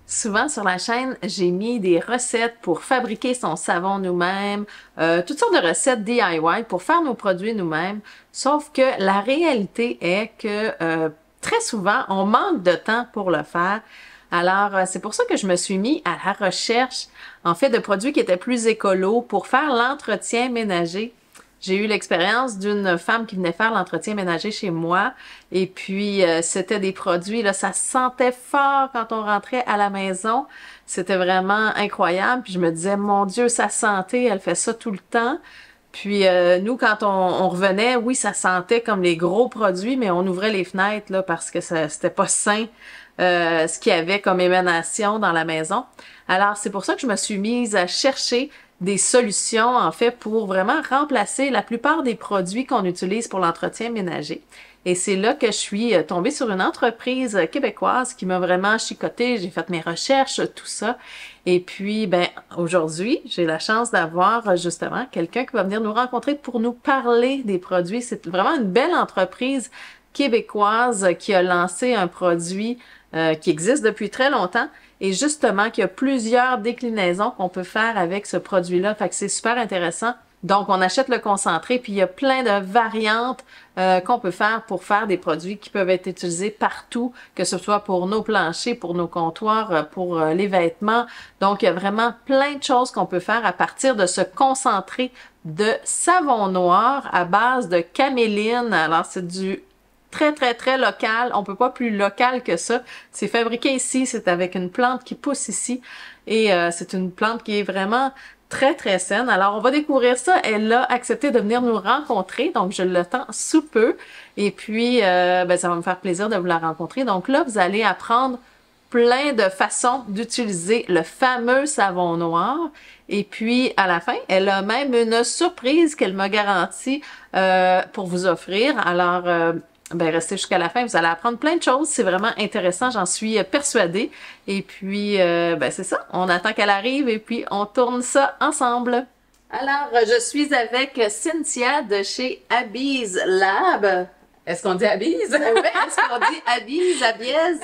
Souvent sur la chaîne, j'ai mis des recettes pour fabriquer son savon nous-mêmes, toutes sortes de recettes DIY pour faire nos produits nous-mêmes. Sauf que la réalité est que très souvent, on manque de temps pour le faire. Alors, c'est pour ça que je me suis mis à la recherche, en fait, de produits qui étaient plus écolos pour faire l'entretien ménager. J'ai eu l'expérience d'une femme qui venait faire l'entretien ménager chez moi et puis c'était des produits, là, ça sentait fort quand on rentrait à la maison. C'était vraiment incroyable. Puis je me disais, mon Dieu, sa santé, elle fait ça tout le temps. Puis nous, quand on revenait, oui, ça sentait comme les gros produits, mais on ouvrait les fenêtres là parce que c'était pas sain ce qu'il y avait comme émanation dans la maison. Alors c'est pour ça que je me suis mise à chercher des solutions en fait pour vraiment remplacer la plupart des produits qu'on utilise pour l'entretien ménager. Et c'est là que je suis tombée sur une entreprise québécoise qui m'a vraiment chicotée. J'ai fait mes recherches, tout ça. Et puis, ben, aujourd'hui, j'ai la chance d'avoir justement quelqu'un qui va venir nous rencontrer pour nous parler des produits. C'est vraiment une belle entreprise québécoise qui a lancé un produit qui existe depuis très longtemps et justement qu'il y a plusieurs déclinaisons qu'on peut faire avec ce produit-là. Fait que c'est super intéressant. Donc, on achète le concentré, puis il y a plein de variantes qu'on peut faire pour faire des produits qui peuvent être utilisés partout, que ce soit pour nos planchers, pour nos comptoirs, pour les vêtements. Donc, il y a vraiment plein de choses qu'on peut faire à partir de ce concentré de savon noir à base de caméline. Alors, c'est du très, très, très local. On peut pas plus local que ça. C'est fabriqué ici, c'est avec une plante qui pousse ici et c'est une plante qui est vraiment très, très saine. Alors, on va découvrir ça. Elle a accepté de venir nous rencontrer, donc je l'attends sous peu. Et puis, ben, ça va me faire plaisir de vous la rencontrer. Donc là, vous allez apprendre plein de façons d'utiliser le fameux savon noir. Et puis, à la fin, elle a même une surprise qu'elle m'a garantie pour vous offrir. Alors, ben, restez jusqu'à la fin, vous allez apprendre plein de choses. C'est vraiment intéressant, j'en suis persuadée. Et puis, ben, c'est ça, on attend qu'elle arrive et puis on tourne ça ensemble. Alors, je suis avec Cynthia de chez Abies Lab. Est-ce qu'on dit Abise? Oui, est-ce qu'on dit Abies, Abiez?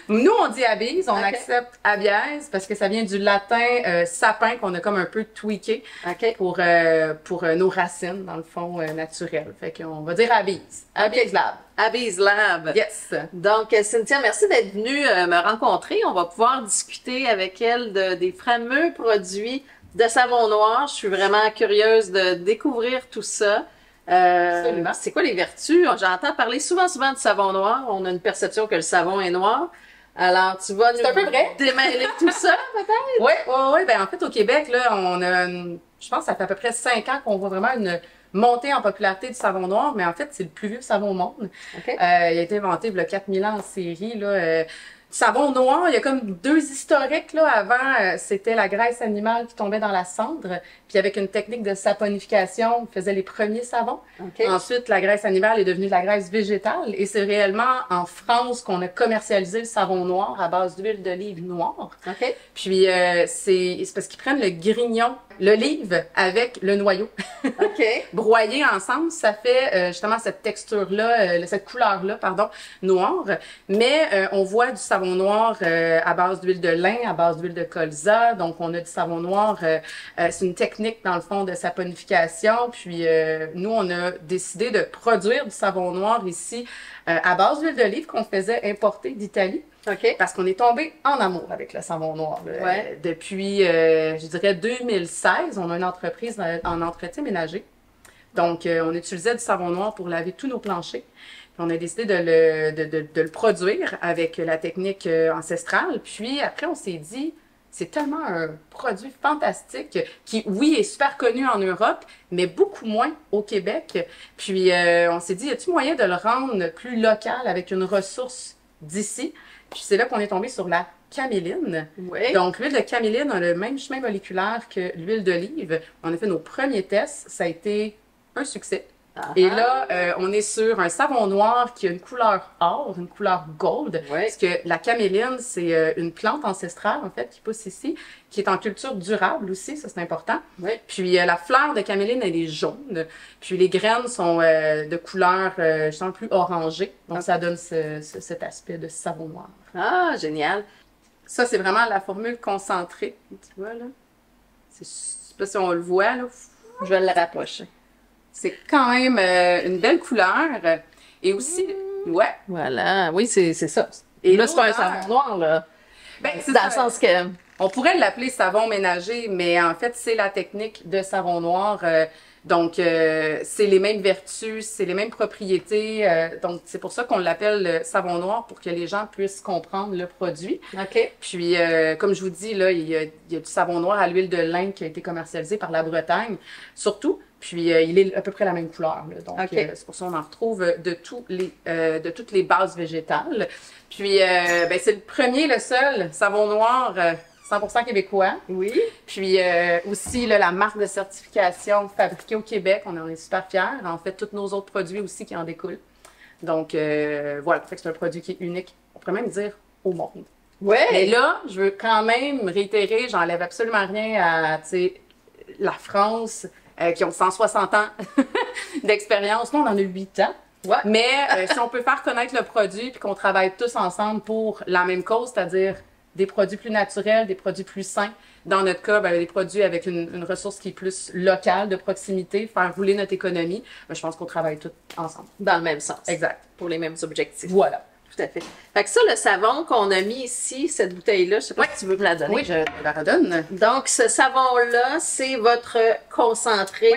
Nous, on dit Abise, on Ok. accepte Abies parce que ça vient du latin sapin qu'on a comme un peu tweaké OK. pour nos racines, dans le fond, naturelles. Fait qu'on va dire Abise. Abise Lab. Abies Lab. Yes. Donc, Cynthia, merci d'être venue me rencontrer. On va pouvoir discuter avec elle des fameux produits de savon noir. Je suis vraiment curieuse de découvrir tout ça. Absolument. C'est quoi les vertus? J'entends parler souvent du savon noir. On a une perception que le savon est noir. Alors, tu vas C'est un peu vrai. démêler tout ça, peut-être? Oui, oui, oui. Ben, en fait, au Québec, là, je pense que ça fait à peu près 5 ans qu'on voit vraiment une montée en popularité du savon noir, mais en fait, c'est le plus vieux savon au monde. OK. Il a été inventé il y a 4000 ans en série, là. Savon noir, il y a comme deux historiques, là. Avant, c'était la graisse animale qui tombait dans la cendre, puis avec une technique de saponification, on faisait les premiers savons. OK. Ensuite, la graisse animale est devenue de la graisse végétale, et c'est réellement en France qu'on a commercialisé le savon noir à base d'huile d'olive noire. OK. Puis c'est parce qu'ils prennent le grignon, l'olive avec le noyau. OK. Broyé ensemble, ça fait justement cette texture-là, cette couleur-là, pardon, noire. Mais on voit du savon noir à base d'huile de lin, à base d'huile de colza. Donc, on a du savon noir. C'est une technique, dans le fond, de saponification. Puis, nous, on a décidé de produire du savon noir ici à base d'huile d'olive qu'on faisait importer d'Italie. OK. Parce qu'on est tombé en amour avec le savon noir. Là. Ouais. Depuis, je dirais, 2016, on a une entreprise en entretien ménager. Donc, on utilisait du savon noir pour laver tous nos planchers. Puis on a décidé de le produire avec la technique ancestrale. Puis après, on s'est dit, c'est tellement un produit fantastique qui, oui, est super connu en Europe, mais beaucoup moins au Québec. Puis on s'est dit, y a-t-il moyen de le rendre plus local avec une ressource d'ici? Puis c'est là qu'on est tombé sur la caméline. Oui. Donc, l'huile de caméline a le même chemin moléculaire que l'huile d'olive. On a fait nos premiers tests. Ça a été un succès. Et là, on est sur un savon noir qui a une couleur or, une couleur gold. Ouais. Parce que la caméline, c'est une plante ancestrale, en fait, qui pousse ici, qui est en culture durable aussi, ça c'est important. Ouais. Puis la fleur de caméline, elle est jaune. Puis les graines sont de couleur, je sens plus orangée. Donc ça donne cet aspect de savon noir. Ah, génial. Ça, c'est vraiment la formule concentrée. Tu vois, là? Je sais pas si on le voit, là. Je vais le rapprocher. C'est quand même une belle couleur. Et aussi, ouais. Voilà, oui, c'est ça. Et là, c'est pas un l'odeur. savon noir, là. Ben, c'est Dans ça. le sens que... On pourrait l'appeler savon ménager, mais en fait, c'est la technique de savon noir. Donc, c'est les mêmes vertus, c'est les mêmes propriétés. Donc, c'est pour ça qu'on l'appelle savon noir, pour que les gens puissent comprendre le produit. OK. Puis, comme je vous dis, là, il y a du savon noir à l'huile de lin qui a été commercialisé par la Bretagne, surtout. Puis, il est à peu près la même couleur, là. Donc, OK. c'est pour ça qu'on en retrouve de toutes les bases végétales. Puis, ben, c'est le premier, le seul savon noir 100% québécois. Oui. Puis aussi, là, la marque de certification fabriquée au Québec, on en est super fiers. En fait, tous nos autres produits aussi qui en découlent. Donc, voilà, fait que c'est un produit qui est unique, on pourrait même dire, au monde. Ouais. Mais là, je veux quand même réitérer, j'enlève absolument rien à, tu sais, la France, qui ont 160 ans d'expérience. Nous, on en a 8 ans. Ouais. Mais si on peut faire connaître le produit puis qu'on travaille tous ensemble pour la même cause, c'est-à-dire des produits plus naturels, des produits plus sains. Dans notre cas, ben, des produits avec une ressource qui est plus locale, de proximité, faire rouler notre économie. Ben, je pense qu'on travaille tous ensemble. Dans le même sens. Exact. Pour les mêmes objectifs. Voilà. Tout à fait. Fait que ça, le savon qu'on a mis ici, cette bouteille-là, je sais pas si tu veux me la donner. Oui, je la redonne. Donc, ce savon-là, c'est votre concentré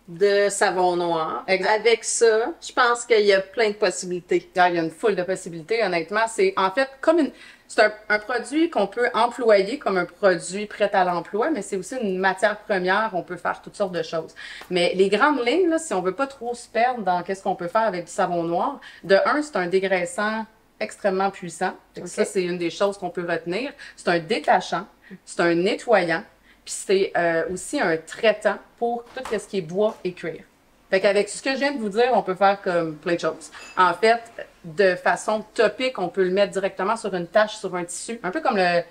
de savon noir. Exact. Avec ça, je pense qu'il y a plein de possibilités. Il y a une foule de possibilités, honnêtement. C'est en fait comme c'est un produit qu'on peut employer comme un produit prêt à l'emploi, mais c'est aussi une matière première, on peut faire toutes sortes de choses. Mais les grandes lignes, là, si on veut pas trop se perdre dans qu'est-ce qu'on peut faire avec du savon noir, de un, c'est un dégraissant extrêmement puissant. Okay. Ça, c'est une des choses qu'on peut retenir. C'est un détachant, c'est un nettoyant, puis c'est aussi un traitant pour tout ce qui est bois et cuir. Fait qu'avec ce que je viens de vous dire, on peut faire comme plein de choses. En fait, de façon topique, on peut le mettre directement sur une tache, sur un tissu, un peu comme le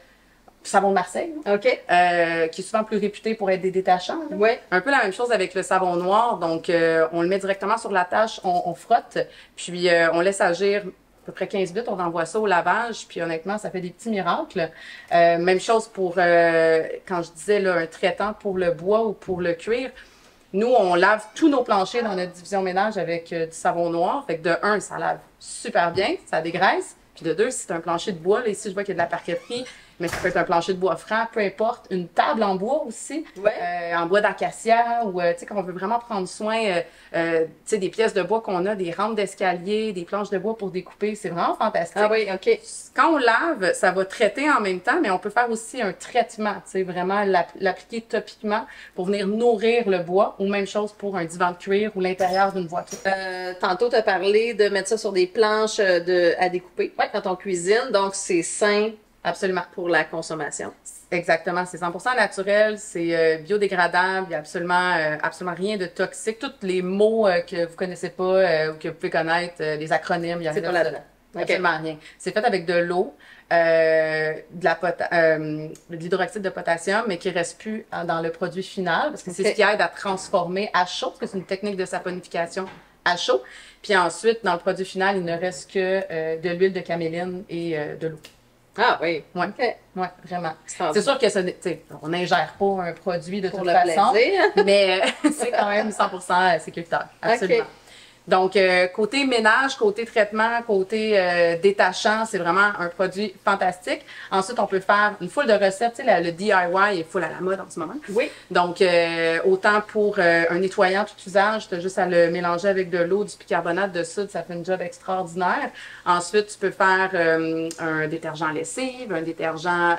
savon de Marseille, OK. Qui est souvent plus réputé pour être des détachants. Oui. Un peu la même chose avec le savon noir. Donc, on le met directement sur la tache, on frotte, puis on laisse agir à peu près 15 minutes, on envoie ça au lavage, puis honnêtement, ça fait des petits miracles. Même chose pour, quand je disais là, un traitant pour le bois ou pour le cuir. Nous, on lave tous nos planchers dans notre division ménage avec du savon noir. Fait que de un, ça lave super bien, ça dégraisse. Puis de deux, si c'est un plancher de bois, là, ici, je vois qu'il y a de la parqueterie, mais ça peut être un plancher de bois franc, peu importe. Une table en bois aussi, en bois d'acacia, ou, tu sais, quand on veut vraiment prendre soin, tu sais, des pièces de bois qu'on a, des rampes d'escalier, des planches de bois pour découper, c'est vraiment fantastique. Ah oui, OK. Quand on lave, ça va traiter en même temps, mais on peut faire aussi un traitement, tu sais, vraiment l'appliquer topiquement pour venir nourrir le bois, ou même chose pour un divan de cuir ou l'intérieur d'une voiture. Tantôt, tu as parlé de mettre ça sur des planches à découper quand on cuisine, donc c'est sain. Absolument. Pour la consommation. Exactement. C'est 100% naturel, c'est biodégradable, il n'y a absolument rien de toxique. Tous les mots que vous connaissez pas ou que vous pouvez connaître, les acronymes, il n'y a rien de là-dedans. Absolument rien. C'est fait avec de l'eau, de l'hydroxyde de potassium, mais qui ne reste plus dans le produit final, parce que c'est ce qui aide à transformer à chaud, parce que c'est une technique de saponification à chaud. Puis ensuite, dans le produit final, il ne reste que de l'huile de caméline et de l'eau. Ah oui. Ouais. Okay. Ouais, vraiment. C'est sûr que on n'ingère pas un produit de toute façon, mais c'est quand même 100% sécuritaire. Absolument. Okay. Donc, côté ménage, côté traitement, côté détachant, c'est vraiment un produit fantastique. Ensuite, on peut faire une foule de recettes. Tu sais, le DIY est full à la mode en ce moment. Oui. Donc, autant pour un nettoyant tout usage, tu as juste à le mélanger avec de l'eau, du bicarbonate de soude, ça fait une job extraordinaire. Ensuite, tu peux faire un détergent lessive, un détergent,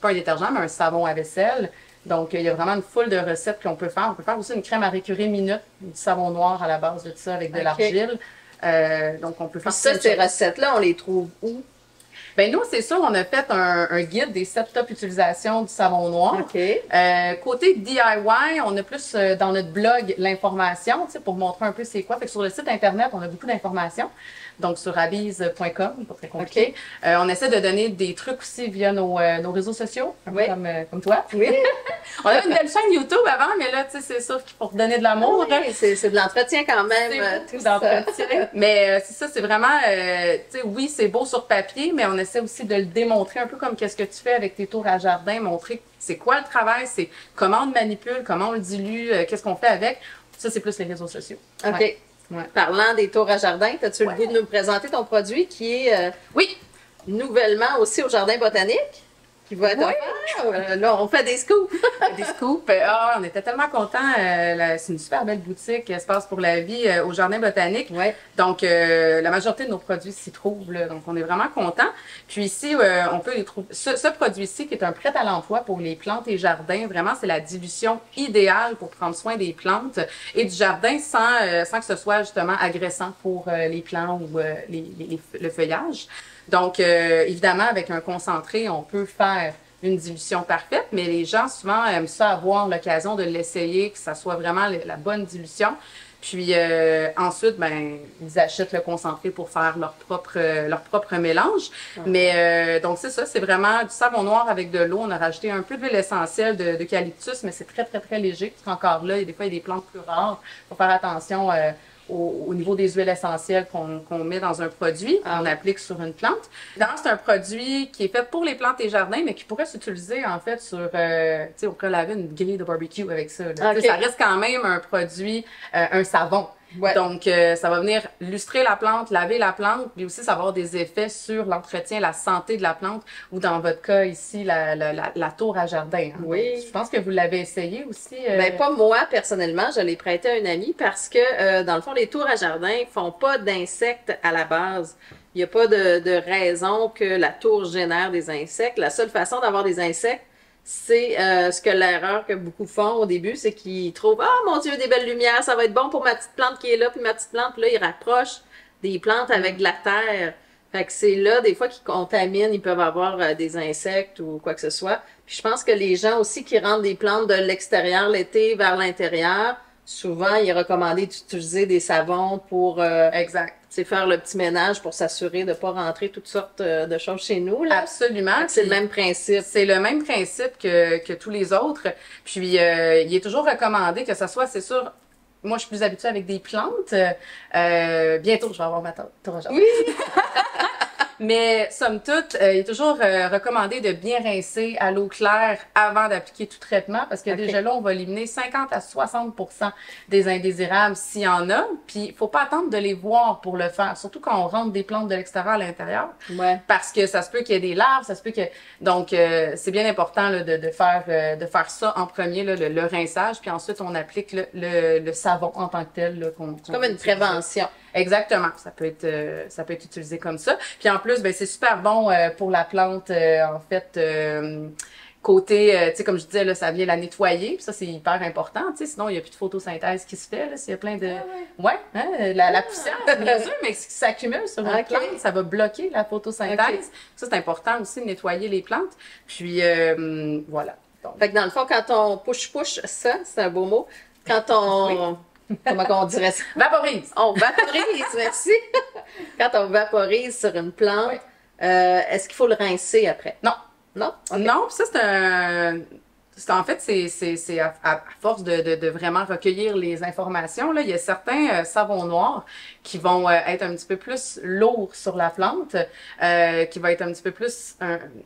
pas un détergent, mais un savon à vaisselle. Donc, il y a vraiment une foule de recettes qu'on peut faire. On peut faire aussi une crème à récurer minute, du savon noir à la base de tout ça avec de l'argile. Donc, on peut faire ça. Ces recettes-là, on les trouve où? Ben nous, c'est sûr, on a fait un guide des 7 top utilisations du savon noir. Okay. Côté DIY, on a plus dans notre blog l'information, tu sais, pour montrer un peu c'est quoi. Fait que sur le site Internet, on a beaucoup d'informations. Donc, sur abise.com, pas très compliqué. Okay. On essaie de donner des trucs aussi via nos réseaux sociaux, comme toi. Oui. On avait une belle chaîne YouTube avant, mais là, tu sais, c'est sûr qu'il faut redonner de l'amour. Oui, c'est de l'entretien quand même. C'est tout d'entretien. Mais c'est ça, c'est vraiment, tu sais, oui, c'est beau sur papier, mais on essaie aussi de le démontrer un peu comme qu'est-ce que tu fais avec tes tours à jardin, montrer c'est quoi le travail, c'est comment on le manipule, comment on le dilue, qu'est-ce qu'on fait avec. Ça, c'est plus les réseaux sociaux. OK. Ouais. Ouais. Parlant des tours à jardin, as-tu le goût de nous présenter ton produit qui est Oui, nouvellement aussi au Jardin botanique? Qui va être offert? Là, on fait des scoops. des scoops. On était tellement contents. C'est une super belle boutique, Espace pour la vie, au Jardin botanique. Ouais. Donc, la majorité de nos produits s'y trouvent. Là, donc, on est vraiment contents. Puis ici, on peut les trouver. Ce produit-ci, qui est un prêt à l'emploi pour les plantes et jardins, vraiment, c'est la dilution idéale pour prendre soin des plantes et du jardin sans que ce soit justement agressant pour les plants ou le feuillage. Donc, évidemment, avec un concentré, on peut faire une dilution parfaite, mais les gens souvent aiment ça avoir l'occasion de l'essayer, que ça soit vraiment la bonne dilution. Puis ensuite, ben, ils achètent le concentré pour faire leur propre mélange. Mais donc c'est ça, c'est vraiment du savon noir avec de l'eau. On a rajouté un peu d'huile essentielle d'eucalyptus, mais c'est très, très, très léger. Parce qu'encore là, des fois, il y a des plantes plus rares. Il faut faire attention au niveau des huiles essentielles qu'on met dans un produit, on applique sur une plante. Évidemment, c'est un produit qui est fait pour les plantes et jardins, mais qui pourrait s'utiliser en fait sur, tu sais, on pourrait laver une grille de barbecue avec ça. Là. Okay. Ça reste quand même un produit, un savon. Ouais. Donc, ça va venir lustrer la plante, laver la plante, puis aussi ça va avoir des effets sur l'entretien, la santé de la plante, ou dans votre cas ici, la tour à jardin. Hein. Oui. Donc, je pense que vous l'avez essayé aussi. Ben, pas moi, personnellement, je l'ai prêté à un ami parce que, dans le fond, les tours à jardin font pas d'insectes à la base. Il n'y a pas de raison que la tour génère des insectes. La seule façon d'avoir des insectes, c'est ce que l'erreur que beaucoup font au début, c'est qu'ils trouvent « Ah, mon Dieu, des belles lumières, ça va être bon pour ma petite plante qui est là, puis ma petite plante, puis là, ils rapprochent des plantes avec de la terre. » Fait que c'est là, des fois, qu'ils contaminent, ils peuvent avoir des insectes ou quoi que ce soit. Puis je pense que les gens aussi qui rentrent des plantes de l'extérieur l'été vers l'intérieur, souvent, il est recommandé d'utiliser des savons pour exact. Faire le petit ménage pour s'assurer de ne pas rentrer toutes sortes de choses chez nous. Là. Absolument. C'est le même principe. C'est le même principe que tous les autres. Puis, il est toujours recommandé que ce soit, c'est sûr, moi, je suis plus habituée avec des plantes. Bientôt, je vais avoir ma tour à jardin. Oui! Mais, somme toute, il est toujours recommandé de bien rincer à l'eau claire avant d'appliquer tout traitement parce que déjà là, on va éliminer 50 à 60% des indésirables s'il y en a. Puis, il faut pas attendre de les voir pour le faire, surtout quand on rentre des plantes de l'extérieur à l'intérieur. Ouais. Parce que ça se peut qu'il y ait des larves, ça se peut que... Donc, c'est bien important là, de faire ça en premier, là, le rinçage, puis ensuite, on applique le savon en tant que tel. C'est comme une prévention. Exactement, ça peut être utilisé comme ça. Puis en plus, ben c'est super bon pour la plante. En fait, côté, tu sais, comme je disais là, ça vient la nettoyer. Puis ça c'est hyper important. Tu sais, sinon il y a plus de photosynthèse qui se fait. Là, s'il y a plein de, hein, la poussière, bien sûr, mais si ça s'accumule sur une plante, ça va bloquer la photosynthèse. Ça c'est important aussi de nettoyer les plantes. Puis voilà. Donc. Fait que dans le fond, quand on push ça, c'est un beau mot. Quand on comment on dirait ça? Vaporise. On vaporise, merci. Quand on vaporise sur une plante, est-ce qu'il faut le rincer après? Non. Non? Okay. Non, puis ça, en fait, c'est à force de vraiment recueillir les informations. Là, il y a certains savons noirs qui vont être un petit peu plus lourds sur la plante, qui va être un petit peu plus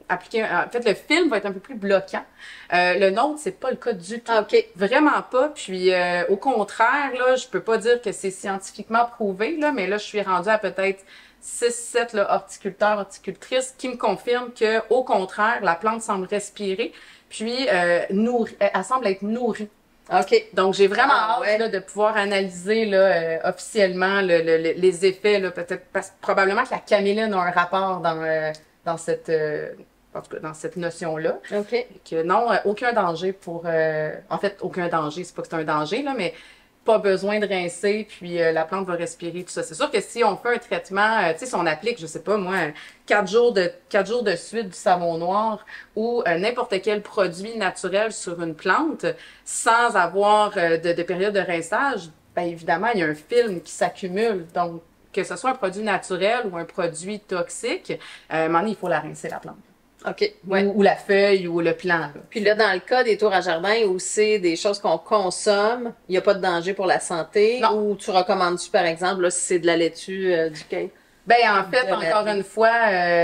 appliqué. En fait, le film va être un peu plus bloquant. Le nôtre, c'est pas le cas du tout. Okay. Vraiment pas. Puis au contraire, là, je peux pas dire que c'est scientifiquement prouvé, là, mais là, je suis rendue à peut-être 6-7 horticulteurs, horticultrices qui me confirment que, au contraire, la plante semble respirer, puis elle semble être nourrie. OK. Donc, j'ai vraiment hâte là, de pouvoir analyser là, officiellement les effets, là, peut-être probablement que la caméline a un rapport dans cette en tout cas dans cette notion-là. OK. Que non, aucun danger pour en fait, aucun danger, c'est pas que c'est un danger, là, mais pas besoin de rincer, puis la plante va respirer, tout ça. C'est sûr que si on fait un traitement, tu sais, si on applique, je sais pas moi, 4 jours de suite du savon noir ou n'importe quel produit naturel sur une plante, sans avoir de période de rinçage, bien évidemment, il y a un film qui s'accumule. Donc, que ce soit un produit naturel ou un produit toxique, à un moment donné, il faut la rincer, la plante. OK. Ouais. Ou la feuille ou le plant. Là. Puis là, dans le cas des tours à jardin où c'est des choses qu'on consomme, il n'y a pas de danger pour la santé. Non. Ou tu recommandes-tu, par exemple, là, si c'est de la laitue, du cake? Ben en fait, encore une fois,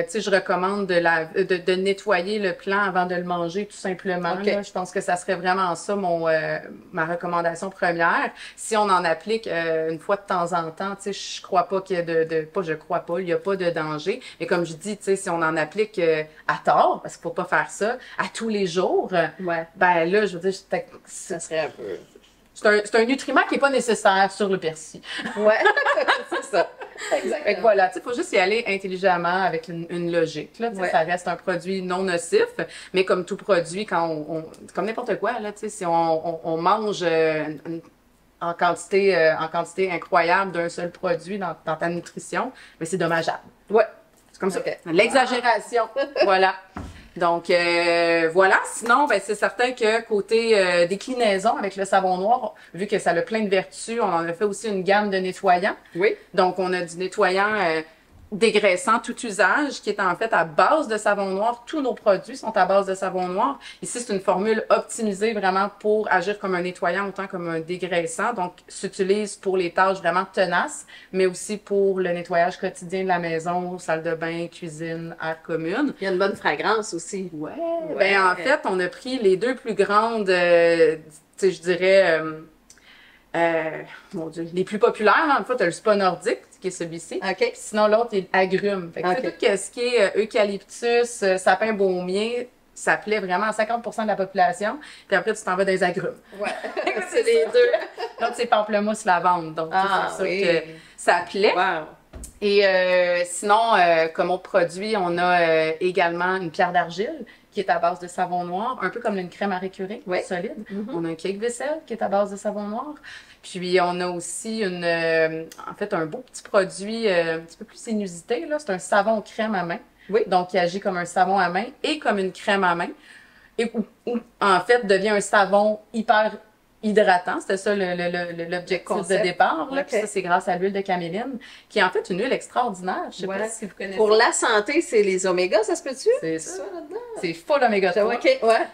tu sais, je recommande de nettoyer le plant avant de le manger, tout simplement. Okay. Là. Je pense que ça serait vraiment ça ma recommandation première. Si on en applique une fois de temps en temps, tu sais, je crois pas qu'il y a pas je crois pas, il y a pas de danger. Mais comme je dis, tu sais, si on en applique à tort, parce qu'il faut pas faire ça, à tous les jours, ben là, je veux dire, ça serait un peu. C'est un nutriment qui est pas nécessaire sur le persil. Ouais, c'est ça. Exactement. Fait que voilà, tu sais, faut juste y aller intelligemment avec une logique. Là, ça reste un produit non nocif, mais comme tout produit, quand comme n'importe quoi, là, tu sais, si on mange en quantité incroyable d'un seul produit dans ta nutrition, mais c'est dommageable. Ouais. C'est comme ça. L'exagération. Voilà. Donc, voilà. Sinon, ben, c'est certain que côté déclinaison avec le savon noir, vu que ça a plein de vertus, on en a fait aussi une gamme de nettoyants. Oui. Donc, on a du nettoyant dégraissant tout usage qui est en fait à base de savon noir. Tous nos produits sont à base de savon noir. Ici, c'est une formule optimisée vraiment pour agir comme un nettoyant autant comme un dégraissant. Donc, s'utilise pour les tâches vraiment tenaces, mais aussi pour le nettoyage quotidien de la maison, salle de bain, cuisine, aire commune. Il y a une bonne fragrance aussi. Ouais. Ben, en fait, on a pris les deux plus grandes, tu sais, je dirais, mon Dieu, les plus populaires, en fait, tu as le spa nordique, qui est celui-ci. Okay. Sinon, l'autre est agrumes. Fait que tout ce qui est eucalyptus, sapin baumier, ça plaît vraiment à 50% de la population. Puis après, tu t'en vas dans les agrumes. Ouais, c'est les deux. L'autre, c'est pamplemousse lavande. Donc, c'est sûr que ça plaît. Wow. Et sinon, comme autre produit, on a également une pierre d'argile qui est à base de savon noir, un peu comme une crème à récurer, solide. On a un cake vaisselle qui est à base de savon noir. Puis on a aussi en fait un beau petit produit un petit peu plus inusité, là. C'est un savon crème à main. Oui. Donc, qui agit comme un savon à main et comme une crème à main. Et en fait, devient un savon hyper hydratant. C'était ça l'objectif de départ. Là. Puis ça, c'est grâce à l'huile de caméline, qui est en fait une huile extraordinaire. Je sais pas si vous connaissez. Pour la santé, c'est les omégas, ça se peut-tu? C'est ça là-dedans. C'est full oméga 3.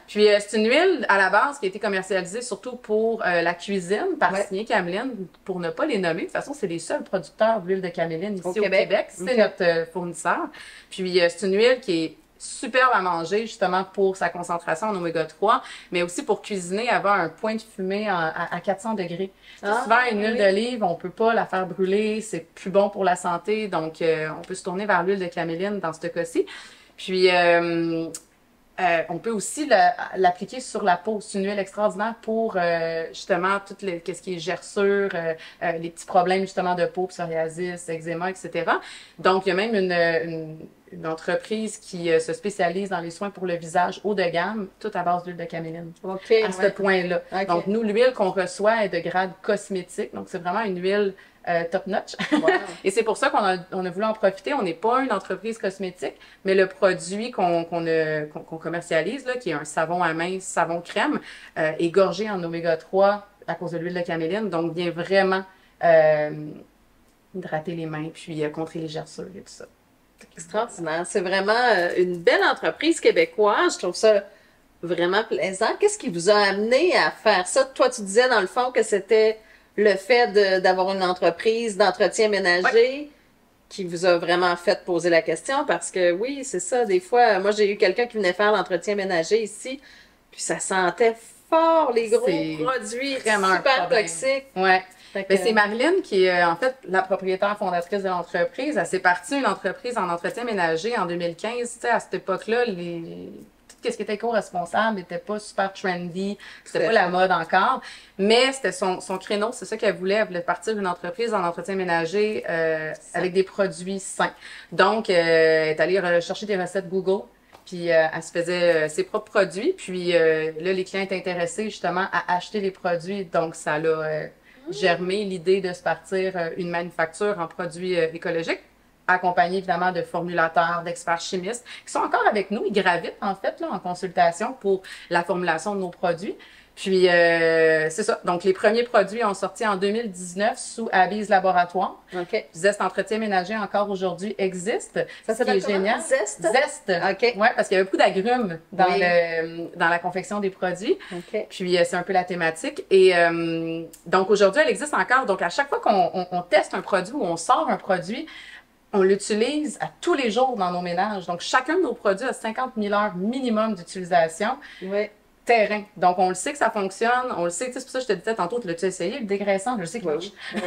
Puis c'est une huile à la base qui a été commercialisée surtout pour la cuisine par Signé Cameline, pour ne pas les nommer. De toute façon, c'est les seuls producteurs d'huile de caméline ici au Québec. C'est notre fournisseur. Puis c'est une huile qui est superbe à manger justement pour sa concentration en oméga 3, mais aussi pour cuisiner, avoir un point de fumée à 400 degrés. Souvent, une huile d'olive, on peut pas la faire brûler, c'est plus bon pour la santé, donc on peut se tourner vers l'huile de caméline dans ce cas-ci. Puis, on peut aussi l'appliquer sur la peau. C'est une huile extraordinaire pour justement tout ce qui est gerçure, les petits problèmes justement de peau, psoriasis, eczéma, etc. Donc, il y a même une entreprise qui se spécialise dans les soins pour le visage haut de gamme, tout à base d'huile de caméline. À ce point-là. Donc, nous, l'huile qu'on reçoit est de grade cosmétique. Donc, c'est vraiment une huile top notch. Wow. Et c'est pour ça qu'on a voulu en profiter. On n'est pas une entreprise cosmétique, mais le produit qu'on commercialise, là, qui est un savon à main, savon crème, est gorgé en oméga 3 à cause de l'huile de caméline. Donc, vient vraiment hydrater les mains, puis contrer les gerçures et tout ça. Extraordinaire. C'est vraiment une belle entreprise québécoise. Je trouve ça vraiment plaisant. Qu'est-ce qui vous a amené à faire ça? Toi, tu disais dans le fond que c'était le fait d'avoir une entreprise d'entretien ménager qui vous a vraiment fait poser la question parce que oui, c'est ça. Des fois, moi, j'ai eu quelqu'un qui venait faire l'entretien ménager ici, puis ça sentait fort les gros produits super toxiques. Ouais. Ben, c'est Marilyn qui est en fait la propriétaire fondatrice de l'entreprise. Elle s'est partie une entreprise en entretien ménager en 2015. Tu sais, à cette époque-là, tout ce qui était éco-responsable n'était pas super trendy. C'était pas la mode encore. Mais c'était son créneau. C'est ça qu'elle voulait. Elle voulait partir d'une entreprise en entretien ménager avec des produits sains. Donc, elle est allée chercher des recettes Google. Puis elle se faisait ses propres produits. Puis là, les clients étaient intéressés justement à acheter les produits. Donc, ça l'a germé l'idée de se partir une manufacture en produits écologiques, accompagnée évidemment de formulateurs, d'experts chimistes qui sont encore avec nous. Ils gravitent en fait là, en consultation pour la formulation de nos produits. Puis, c'est ça. Donc, les premiers produits ont sorti en 2019 sous Abbey's Laboratoire. Zest Entretien Ménager, encore aujourd'hui, existe. Ça s'appelle génial. Zest? Zest. Ouais, parce qu'il y avait beaucoup d'agrumes dans la confection des produits. Puis, c'est un peu la thématique. Et donc, aujourd'hui, elle existe encore. Donc, à chaque fois qu'on teste un produit ou on sort un produit, on l'utilise à tous les jours dans nos ménages. Donc, chacun de nos produits a 50 000 heures minimum d'utilisation. Oui. Terrain. Donc, on le sait que ça fonctionne. On le sait. C'est pour ça que je te disais tantôt, tu l'as-tu essayé, le dégraissant? Je sais que Oui. Oui.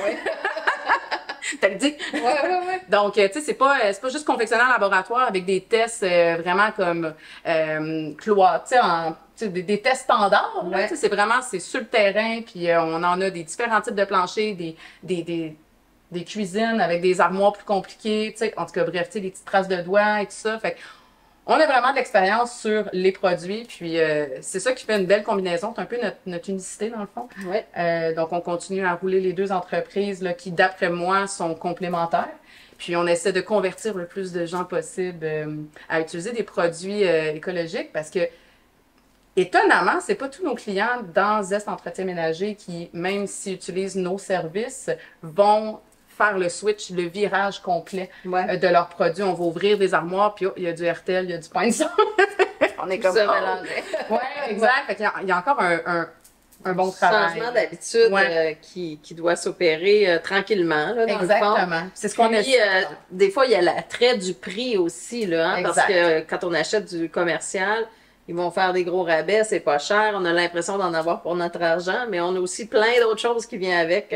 T'as le dit? Oui, oui, oui. Donc, tu sais, c'est pas juste confectionné en laboratoire avec des tests vraiment comme cloîtres, tu sais, des tests standards. Ouais. Tu sais, c'est sur le terrain, puis on en a des différents types de planchers, des cuisines avec des armoires plus compliquées, tu sais, en tout cas, bref, tu sais, des petites traces de doigts et tout ça. Fait que on a vraiment de l'expérience sur les produits, puis c'est ça qui fait une belle combinaison. C'est un peu notre unicité, dans le fond. Ouais. Donc, on continue à rouler les deux entreprises là, qui, d'après moi, sont complémentaires. Puis, on essaie de convertir le plus de gens possible à utiliser des produits écologiques parce que, étonnamment, c'est pas tous nos clients dans Zest Entretien Ménager qui, même s'ils utilisent nos services, vont faire le switch, le virage complet de leurs produits. On va ouvrir des armoires, puis il y a du RTL, il y a du pain de sang. On est comme ça. Oui, exact. Fait qu'il y a encore un bon travail. Changement d'habitude qui doit s'opérer tranquillement. Là, dans exactement. Le fond. C'est ce qu'on essaie. Des fois, il y a l'attrait du prix aussi, là, hein, parce que quand on achète du commercial, ils vont faire des gros rabais, c'est pas cher. On a l'impression d'en avoir pour notre argent, mais on a aussi plein d'autres choses qui viennent avec.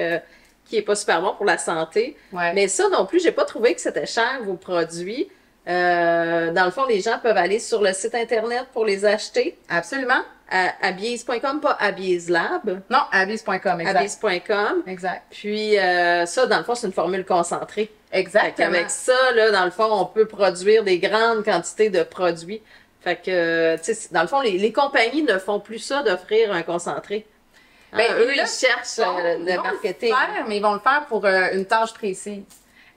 Qui est pas super bon pour la santé. Ouais. Mais ça non plus, j'ai pas trouvé que c'était cher, vos produits. Dans le fond, les gens peuvent aller sur le site Internet pour les acheter. Absolument. Abies.com, pas Abies Lab. Non, Abies.com, exact. Abies.com. Exact. Puis ça, dans le fond, c'est une formule concentrée. Exactement. Avec ça, là, dans le fond, on peut produire des grandes quantités de produits. Fait que, tu sais, dans le fond, les compagnies ne font plus ça d'offrir un concentré. Ben, eux, ils cherchent le marketing. Mais ils vont le faire pour une tâche précise.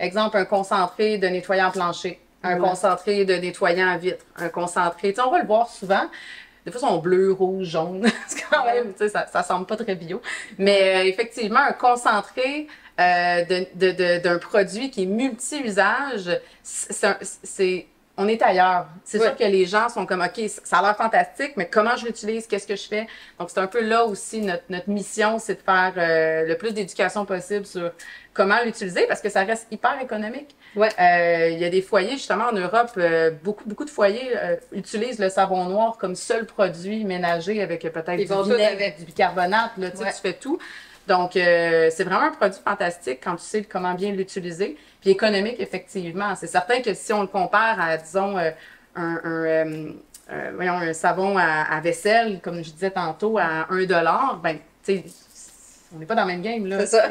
Exemple, un concentré de nettoyant plancher, un concentré de nettoyant à vitre, un concentré. Tu sais, on va le voir souvent. Des fois, ils sont bleus, rouges, jaunes. C'est quand même, tu sais, ça semble pas très bio. Mais effectivement, un concentré d'un produit qui est multi-usage, on est ailleurs. C'est sûr que les gens sont comme, OK, ça a l'air fantastique, mais comment je l'utilise? Qu'est-ce que je fais? Donc, c'est un peu là aussi notre mission, c'est de faire le plus d'éducation possible sur comment l'utiliser parce que ça reste hyper économique. Ouais. Il y a des foyers, justement, en Europe, beaucoup de foyers utilisent le savon noir comme seul produit ménager avec peut-être du vinaigre, du bicarbonate. Là, tu fais tout. Donc, c'est vraiment un produit fantastique quand tu sais comment bien l'utiliser. Puis économique, effectivement. C'est certain que si on le compare à, disons, un savon à vaisselle, comme je disais tantôt, à 1$, ben, tu sais, on n'est pas dans le même game, là. C'est ça.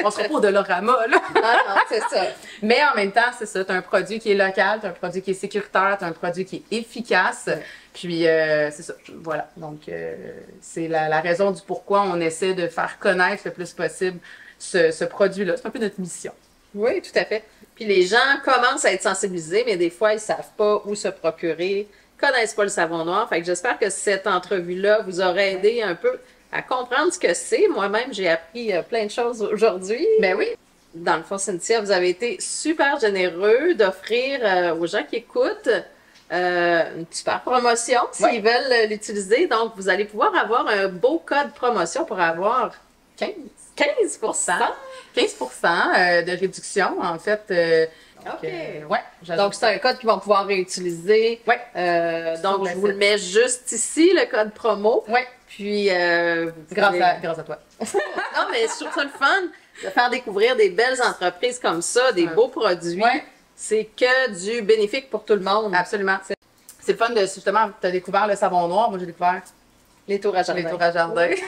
On sera pas au Dollarama, là. Ah non, c'est ça. Mais en même temps, c'est ça. Tu as un produit qui est local, tu as un produit qui est sécuritaire, tu as un produit qui est efficace. Ouais. Puis, c'est ça. Voilà. Donc, c'est la raison du pourquoi on essaie de faire connaître le plus possible ce produit-là. C'est un peu notre mission. Oui, tout à fait. Puis les gens commencent à être sensibilisés, mais des fois, ils savent pas où se procurer, connaissent pas le savon noir. Fait que j'espère que cette entrevue-là vous aura aidé un peu à comprendre ce que c'est. Moi-même, j'ai appris plein de choses aujourd'hui. Ben oui. Dans le fond, Cynthia, vous avez été super généreux d'offrir aux gens qui écoutent une super promotion s'ils veulent l'utiliser. Donc, vous allez pouvoir avoir un beau code promotion pour avoir 15 de réduction, en fait. OK. Ouais, donc, c'est un code qu'ils vont pouvoir réutiliser. Ouais. Donc, je vous le mets juste ici, le code promo. Ouais. Puis, grâce à toi. Non, mais je trouve ça le fun de faire découvrir des belles entreprises comme ça, des beaux produits. Ouais. C'est que du bénéfique pour tout le monde. Absolument. C'est le fun de, justement, tu as découvert le savon noir, moi j'ai découvert les tours à jardin. Les tours à jardin. Oui.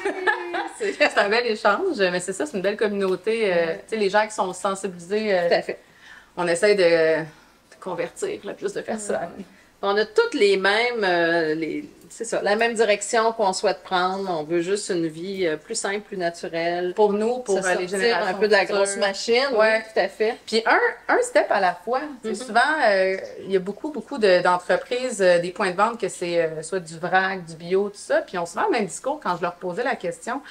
C'est un bel échange, mais c'est ça, c'est une belle communauté. Tu sais, les gens qui sont sensibilisés, tout à fait. On essaye de convertir le plus de personnes. On a toutes les mêmes, c'est ça, la même direction qu'on souhaite prendre. On veut juste une vie plus simple, plus naturelle. Pour nous, pour les générations un peu de la grosse machine. Ouais. Oui, tout à fait. Puis un step à la fois. Souvent, il y a beaucoup d'entreprises, des points de vente que c'est soit du vrac, du bio, tout ça. Puis on se fait le même discours quand je leur posais la question.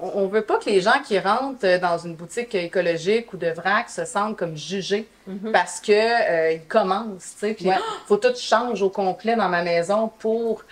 On veut pas que les gens qui rentrent dans une boutique écologique ou de vrac se sentent comme jugés parce que ils commencent, tu sais. Puis faut tout changer au complet dans ma maison pour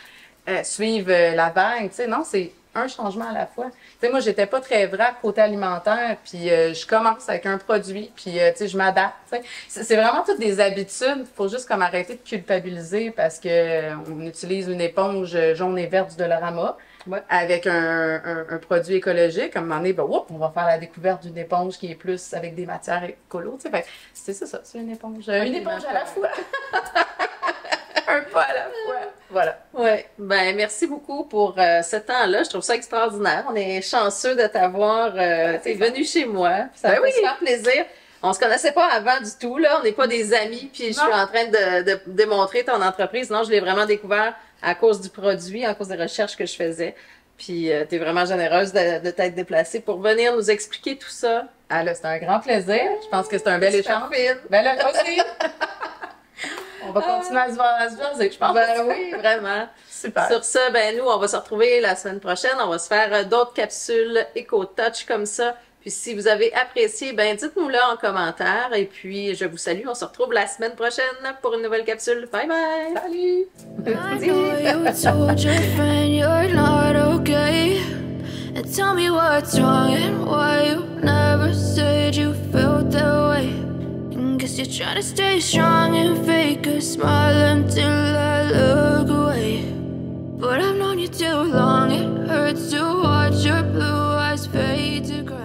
suivre la vague, tu sais. Non, c'est un changement à la fois. Tu sais, moi, j'étais pas très vrac côté alimentaire, puis je commence avec un produit, puis tu sais, je m'adapte. Tu sais. C'est vraiment toutes des habitudes. Faut juste comme arrêter de culpabiliser parce que on utilise une éponge jaune et verte du Dollarama. Ouais. Avec un produit écologique, à un moment donné, ben, on va faire la découverte d'une éponge qui est plus avec des matières écolo. Tu sais, fait, c'est ça, c'est une éponge à la fois. Un pas à la fois. Voilà. Oui, ben merci beaucoup pour ce temps-là. Je trouve ça extraordinaire. On est chanceux de t'avoir. T'es venu chez moi. Ça Ben me fait super plaisir. On se connaissait pas avant du tout, là. On n'est pas des amis, puis je suis en train de démontrer ton entreprise. Non, je l'ai vraiment découvert à cause du produit, à cause des recherches que je faisais. Puis tu es vraiment généreuse de t'être déplacée pour venir nous expliquer tout ça. Ah là, c'est un grand plaisir. Je pense que c'est un bel échange. Ben là, aussi. On va continuer à se jaser, je pense. Ben oui, vraiment. Super. Sur ce, ben nous, on va se retrouver la semaine prochaine. On va se faire d'autres capsules Eco-Touch comme ça. Puis si vous avez apprécié, ben dites-nous-le en commentaire. Et puis, je vous salue. On se retrouve la semaine prochaine pour une nouvelle capsule. Bye bye! Salut! I know you told your friend you're not okay. And tell me what's wrong and why you never said you felt that way. And guess you're trying to stay strong and fake a smile until I look away. But I've known you too long, it hurts to watch your blue eyes fade to gray.